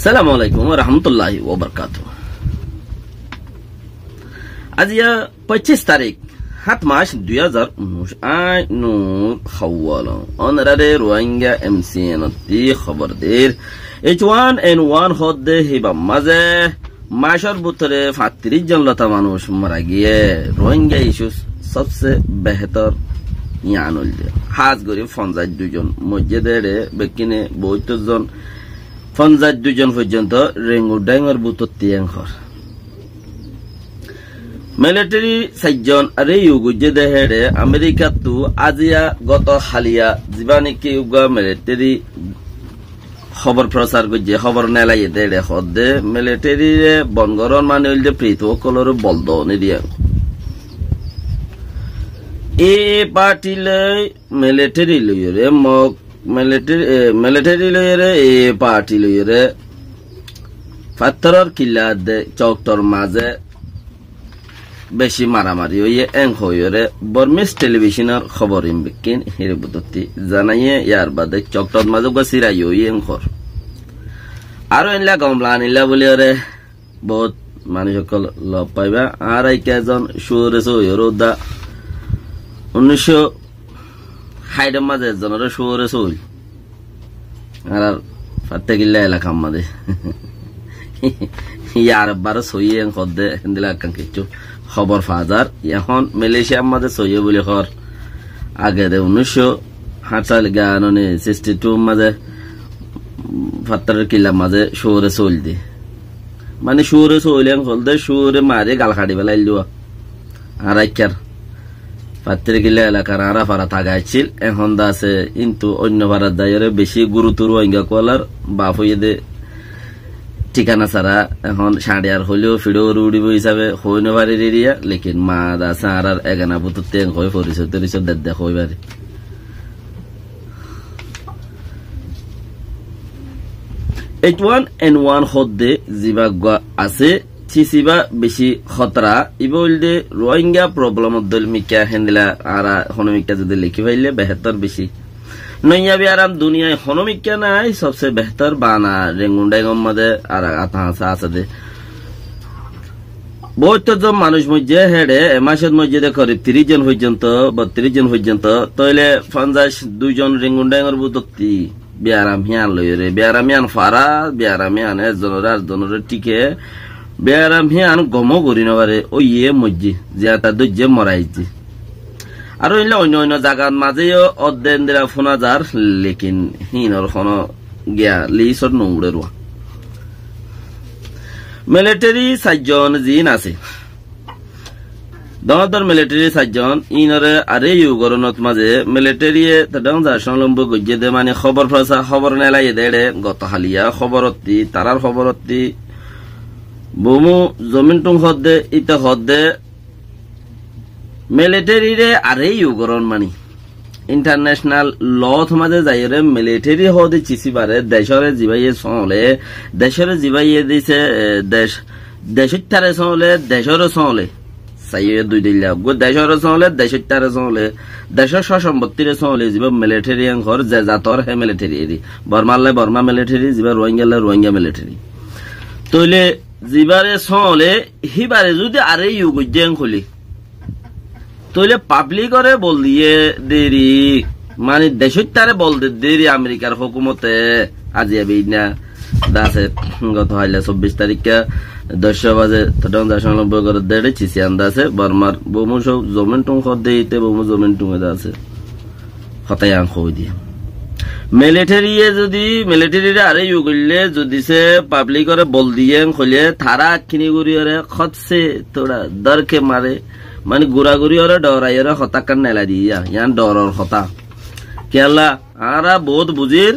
সালামু আলাইকুম ওয়া রাহমাতুল্লাহি ওয়া বারাকাতুহু। আজ 25 তারিখ 7 মাস 2019 আই নূর খাওয়ালা অনরারে রোহিঙ্গা এমসিএন তি খবর দের H1N1 হদে হিবা মাঝে মাসের ভিতরে 35 জন লতা মানুষ মারা গিয়ে রোহিঙ্গা ইস্যু সবচেয়ে বেহতর ইয়ানুল হাজ গরিব 52 জন মসজিদের বেকিনে 72 জন 52 জন পর্যন্ত রেঙ্গু ডাঙ্গর বুতর তিয়াংখর মিলিটারি সাইজন আরে ইউগুজে দেহেড়ে আমেরিকা তু আজিয়া গত হালিয়া জীবানিকে ইউগা মিলিটারি খবর প্রচার করছে খবর নেলাই দেড়ে হদে মিলিটারি বনগরন মানে হইলে প্রীত কলর বলদ নিদিয়া এ পার্টি লই মিলিটারি লইরে মক মিলিটারি লইরে এ পার্টি লইরে ফাত্তরর কিল্লা দে চৌকটর মাঝে বেশি মারামারি হইয়ে এং হইরে বর্মিস টেলিভিশনের খবর ইমবিকিন হিরে বুদতি জানাইয়ে ইয়ার বাদে চকটর মাঝে গছিরাই হইয়ে এংখর আরো এনলা গমলা নিলা বলি রে বহুত মানুষ সকল লব পাইবা আর এই কেজন সুরে সইরোদা 1960 মাঝে জনের সুরে সই আর ফাতে গিল্লা এলাকা মাঝে ইয়ার বারো সইয়ে এং খদে হিন্দিলা কান কিছু খবর ফাজার এখন মালয়েশিয়ার মাঝে সইয়ে বলে খর আগে দে 1960 সাল গানে 62 মাঝে 72 কিলা মাঝে শোরে চল দি মানে শোরে চলেন হল দে শোরে মারে গাল খাড়ি বেলাই লিওয়া আর আইকার 72 কিলা এলাকার আরা ফারা থাকাইছিল এখন দা আছে কিন্তু অন্য ভারত দায়রে বেশি গুরুত্ব রোহিঙ্গা কলার বাপ হইয়ে দে ঠিকানা ছাড়া এখন সাড়িয়ার হলেও ফিডো উড়িব হিসাবে হই নবারে এরিয়া লেকিন মা দাসা আর এগানা বুতুতে হয়ে পরিচয় তরিচয় দেখ হইবারে H1N1 হদে জিবা আছে চিসিবা বেশি খতরা ইবলদে রোহিঙ্গা প্রবলেম দল মিকা হেন্দিলা আর হনমিকা যদি লিখি পাইলে বেহতর বেশি নইয়া বিয়ারাম দুনিয়ায় হনমিকা নাই সবচেয়ে বেহতর বানা রেঙ্গুন্ডাইগম মাদে আর আতা আছে দে বহুত জন মানুষ মধ্যে হেডে মাসের মধ্যে করে 30 জন পর্যন্ত 32 জন পর্যন্ত তইলে 52 জন রেঙ্গুন্ডাইগর বুততি বিয়ারাম হিয়ান লইরে বিয়ারাম হিয়ান ফারা বিয়ারাম হিয়ান জনরা টিকে বিয়ারাম হিয়ান গম করি নবারে ওই ইয়ে মধ্যে জিয়াতা দজ্জে মরাইছি আর অন্য অন্য জায়গার মাঝেও অধ্যয়ন দিলা ফোনা যার লেকিন হিনর খন গিয়া লিসর নোংরে রোয়া মিলিটারি 4 জন জিন আছে দর মিলিটারি 4 জন ইনরে আরে ইউগরনত মাঝে মিলিটারি তদং যা সংলম্ব গজ্জে দে মানে খবর ফাসা খবর নেলাই দেড়ে গত হালিয়া খবরতি তারার খবরতি বমু জমিন টুং হদে ইতা হদে মিলিটারি রে আরে ইউগরন মানি ইন্টারন্যাশনাল ল মাঝে যাইরে মিলিটারি হদে চিসিবারে দেশরে জিবাইয়ে সলে দেশরে জিবাইয়ে দিছে দেশটারে সলে দেশরে সলে সাইয়ে দুই দিলা গো দেশরে সলে দেশটারে সলে দেশের সম্পত্তিরে সলে জিবা মিলিটারি ঘর যে জাতর হে মিলিটারি এরি বর্মালে বর্মা মিলিটারি জিবা রোহিঙ্গালে রোহিঙ্গা মিলিটারি তইলে জিবারে সলে হিবারে যদি আরে ইউগজেন খুলি তইলে পাবলিকরে বল দিয়ে দেরি মানে দেশটারে বল দেরি আমেরিকার হুকুমতে আজিয়া বেইনা দাসে গত হাইলা 24 তারিখে 10 বাজে তদন 90 করে দেড়ে চিসি আন্দাসে বর্মার বমু সব জমিন টুং খদ দেইতে বমু জমিন টুং আছে হতাই আং কই দি মিলিটারিরে আরে ইউগলে যদি সে পাবলিকরে বল দিয়ে খলে থারা কিনি গুরিরে খদসে তোড়া দরকে মারে মানে গুড়াগুড়ি ওরা ডরাইরা হতা কান নেলা দিয়া ইয়ান ডরর হতা কেলা আরা বহুত বুঝির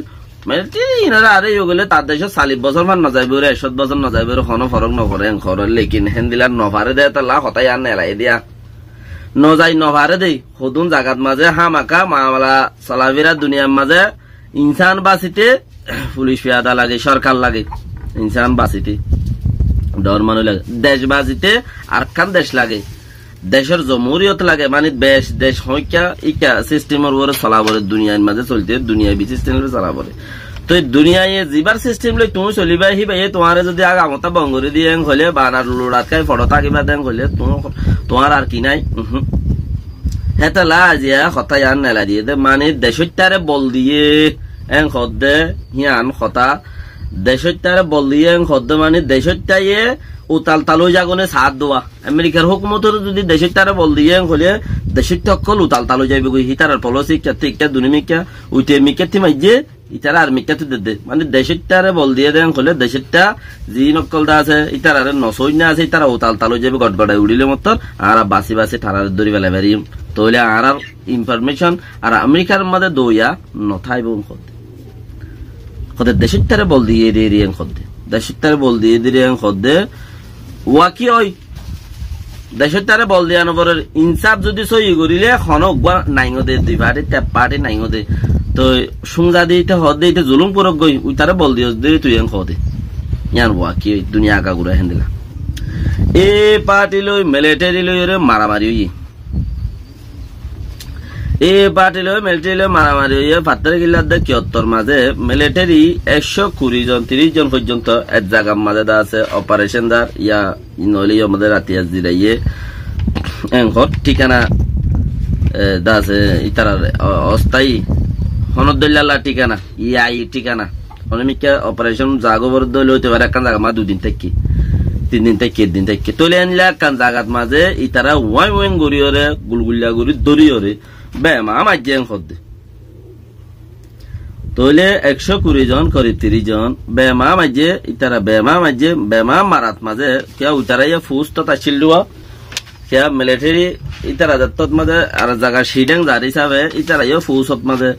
মিলিটারি আরে ইউগলে তার দেশে 40 বছর মান না যাইবে 100 বছর না যাইবে কোনো ফরক নকরে ঘর লেকিন হেন্দিলার নভারে দে তালা হতা ইয়ান নেলাই দিয়া নজাই নভারে দেই হদুন জাগাত মাঝে হামাকা মামলা চলাবিরা দুনিয়ার মাঝে ইনসান বাঁচিতে পুলিশ পেয়াদা লাগে সরকার লাগে ইনসান বাঁচিতে ডর মানুষ লাগে দেশ বাঁচিতে আর কান দেশ লাগে দেশের জমহুরিয়ত লাগে মানে দেশ হইকা ইকা সিস্টেমের উপরে চলাবরে দুনিয়ার মাঝে চলতে দুনিয়া বি সিস্টেমের চলাবরে তো দুনিয়ায় জিবার সিস্টেম লই তুমি চলিবা হিবা এ তোমার যদি আগামতা বঙ্গরি দিয়ে হলে বানার লোড়াত খাই ফটো থাকিবা দেন হলে তোমার আর কি নাই হেতা লাজিয়া কথা ইয়ান নেলা দিয়ে দে মানে দেশটারে বল দিয়ে এন খদ্দে হিয়ান কথা দেশটারে বল দিয়ে এন খদ্দে মানে দেশটায়ে উতাল তালু জাগনে সাথ দেওয়া আমেরিকার হুকুমতের যদি দেশটারে বল দিয়ে হলে দেশটা অকল উতাল তালু যাইবে গই হিতার পলিসি কেতে দুনিমিকা উইতে মিকেতি মাইজে ইতারা আর মিকাতে দে মানে দেশটারে বল দিয়ে দেন হলে দেশটা জি নকলদা আছে ইতার আর নসই না আছে ইতারা উতাল তালু যাইবে গডগডায় উড়িলে মত আর বাসি বাসি ঠারার দড়ি বেলা বেরিম তাহলে আর ইনফরমেশন আর আমেরিকার মধ্যে দইয়া নথাইব খদে দেশটারে বল দিয়ে রিয়েন খদে দেশটারে বল দিয়ে রিয়েন খদে ওয়াকি ওই দেশটারে বল দিয়া নবরের ইনসাফ যদি সই করিলে খনক বা নাইঙো দে দুই পার্টি নাইঙো দে তো সুংজা দিতে হদে এটা জুলুম পরক গই উই তারে বল দিও দে তুই এন খদে ইয়ান ওয়াকি ওই দুনিয়া আগা গুড়া হেন্দিলা এ পার্টি লই মিলিটারি লই রে মারামারি হই এই পার্টি লই মিলিটারি লই মারামারি হই ফাত্তার গিল্লার দে কিয়ত্তর মাঝে মিলিটারি 120 জন 30 জন পর্যন্ত এক জায়গার মাঝে দা আছে অপারেশন দার ইয়া নলি আমাদের রাতে আজ দিলাইয়ে এনকর ঠিকানা দা আছে ইতার অস্থায়ী হনদুল্লাহ ঠিকানা ইয়াই ঠিকানা অনেমিকা অপারেশন জাগবর দল হইতে পারে কান জায়গা মা 2 দিন থেকে 3 দিন থেকে 1 দিন থেকে তোলে আনলা কান জায়গাত মাঝে ইতারা ওয়াইন গরিয়রে গুলগুল্লা গরি দরিয়রে বেমা মাজ্জেন খদ্দে তোলে 120 জন করিব 30 জন বেমা মাজ্জে ইতারা বেমা মারাত মাঝে কে উতারা ইয়া ফুস তো তাছিলুয়া কে মিলিটারি ইতারা দত্তত মাঝে আর জায়গা শিডেং জারি হিসাবে ইতারা ইয়া ফুসত মাঝে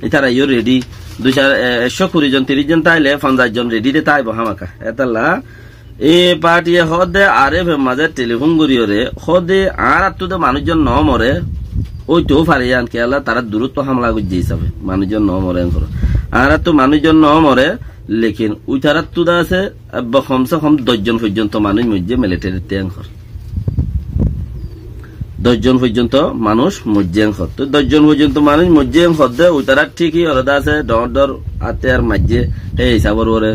ইতারা ইয়া রেডি 120 জন 30 জন তাইলে 50 জন রেডি দে তাই বহামাকা এতালা এ পার্টি হদে আরে মাঝে টেলিফোন গরিয়রে হদে আর আত্তুদে মানুষজন ন মরে ওই তো ফারিয়ান কেলা তারা দূরত্ব হামলা করছে হিসাবে মানুষজন ন মরে আর তো মানুষজন ন মরে লেকিন ওই তারা তুদা আছে কমসে কম 10 জন পর্যন্ত মানুষ মধ্যে মিলিটারি ট্যাঙ্কর 10 জন পর্যন্ত মানুষ মধ্যে তো 10 জন পর্যন্ত মানুষ মধ্যে হদে ওই তারা ঠিকই আলাদা আছে ডর আতে আর মাঝে এই হিসাবর ওরে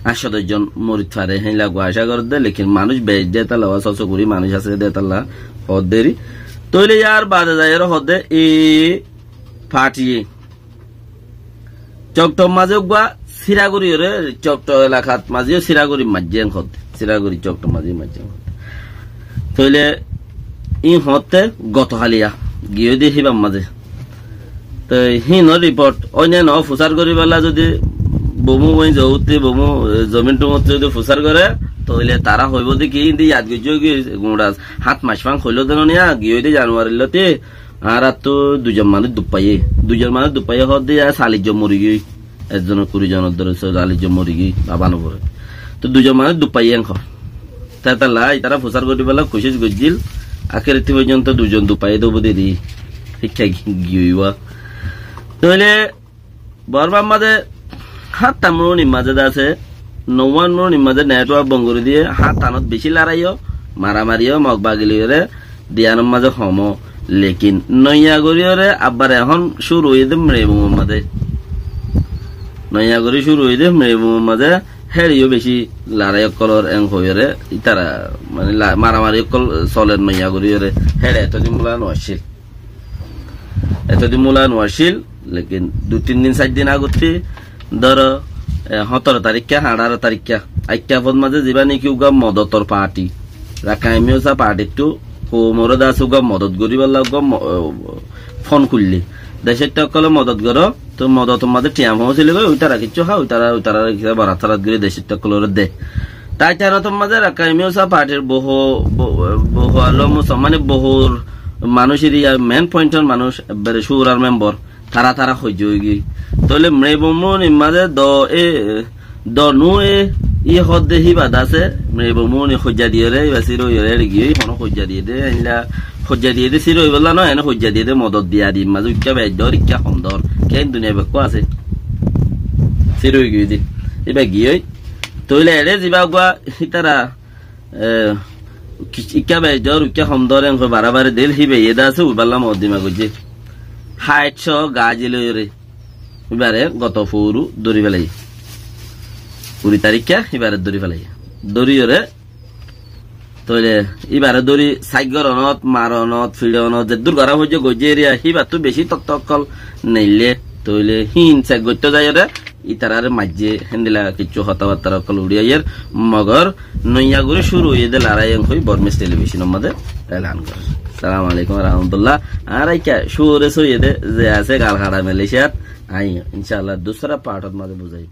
810 জন মরিত ফারে হেলা গোয়াশা করে দে লেকিন মানুষ বেজ দে তালা সস করি মানুষ আছে দে তালা হদেরি তৈলে ইয়ার বাদে যায় হদে এ ফাটিয়ে চকটম মাঝে গা সিরাগুড়ি রে চকট এলাকাত মাঝে সিরাগুড়ি মাঝে হদে সিরাগুড়ি চকটম মাঝে তৈলে ই হতে গতহালিয়া গিয়ে দিয়ে হিবাম মাঝে তো হিন রিপোর্ট অন্যান্য ফুসার করি বেলা যদি বমু বই যৌতি বমু জমিন টুমত যদি ফুসার করে তাহলে তারা হইব দেখি ইয়াদ গুড়াস হাত মাস ফাং হইল দেন গিয়ে জানুয়ারি লতে আর তো 2 জন মানুষ দুপাইয়ে হদ দিয়ে 40 জন মরি গই একজনের 20 জনের ধরে 40 জন মরি গই বাবা নবরে তো 2 জন মানুষ দুপাইয়ে তালা তারা ফুসার করি বেলা খুশি গজিল আখের পর্যন্ত 2 জন দুপাইয়ে দেবো দেরি শিক্ষা গিয়েবা তাহলে বরবার মাঝে হাত টামড়ো নিমাজে আছে 99 মাঝে নেটওয়ার্ক বঙ্গরি দিয়ে হাত টানত বেশি লড়াইও মারামারিও মগ বাগিলিরে দিয়ানোর মাঝে হম লেকিন নইয়াগরিয়রে আবার এখন শুরু হয়ে দে মেবুমের মাঝে নইয়াগরি শুরু হয়ে দে মেবুমের মাঝে হেরিও বেশি লড়াই কলর এং হইরে ইতারা মানে মারামারি কল চলের নইয়াগরিয়রে হেরে এতদিন মূলায়ন ওয়াসিল লেকিন 2-3 দিন 4 দিন আগতে ধর 17 তারিখে 18 তারিখে আইকা পদ মাঝে যাবা নাকি উগা মদতর পার্টি রাখাইমিওসা পার্টি একটু কোমর দাস উগা মদত করি বললা ফোন খুললি দেশের টকলে মদত করো তো মদত মাঝে টিয়াম হয়েছিল ওইটারা কিছু হা ওইটারা বারাত তারাত করে দেশের টকলের দে তাই তারা তো মাঝে রাখাইমিওসা পার্টির বহু আলম মানে বহুর মানুষের মেন পয়েন্টের মানুষ এবারে সুরার মেম্বার তারা সহ্য হয়ে গিয়ে তাহলে মৃবমন মাঝে দনু ই হদে হিবাদ আছে মৃবমন সজ্জা দিয়ে রে চির গিয়ে কোনো সজ্জা দিয়ে দে সজ্জা দিয়ে দে চির বললা নয় এনে সজ্জা দিয়ে দে মদত দিয়া দিম মাঝে ইচ্ছা বেদর ইচ্ছা সুন্দর কেন দুনিয়া বেক আছে চির গিয়ে দি এবার গিয়ে তাহলে এরে যা গোয়া তারা ইকা বেদর ইচ্ছা সুন্দর বারাবারে দিল হিবে এদা আছে উবাল্লা মদিমা করছে 60 গাছ রে এবারে গত পৌরু দড়ি ফেলাই 20 তারিখে এবারে দড়ি ফেলাই দড়িওরে তইলে এবারে দড়ি সাইগরনত মারনত ফিডনত যে দুর্গরা হইছে গজেরিয়া হিবা তো বেশি তত্তকল নেইলে তইলে হিন সে গত্য যায়রে ইতারার মাঝে হেন্দিলা কিছু হতাবার্তা কল উড়িয়াইয়ের মগর নইয়া করে শুরু হয়ে দে লড়াই হই বর্মিস টেলিভিশন মধ্যে এলান করে সালাম আলাইকুম রহমতুল্লাহ আর আইকা শুরে সইয়ে দে যে আছে গালখাড়া মালয়েশিয়াত আই ইনশাআল্লাহ দুসরা পার্টত মধ্যে বুঝাই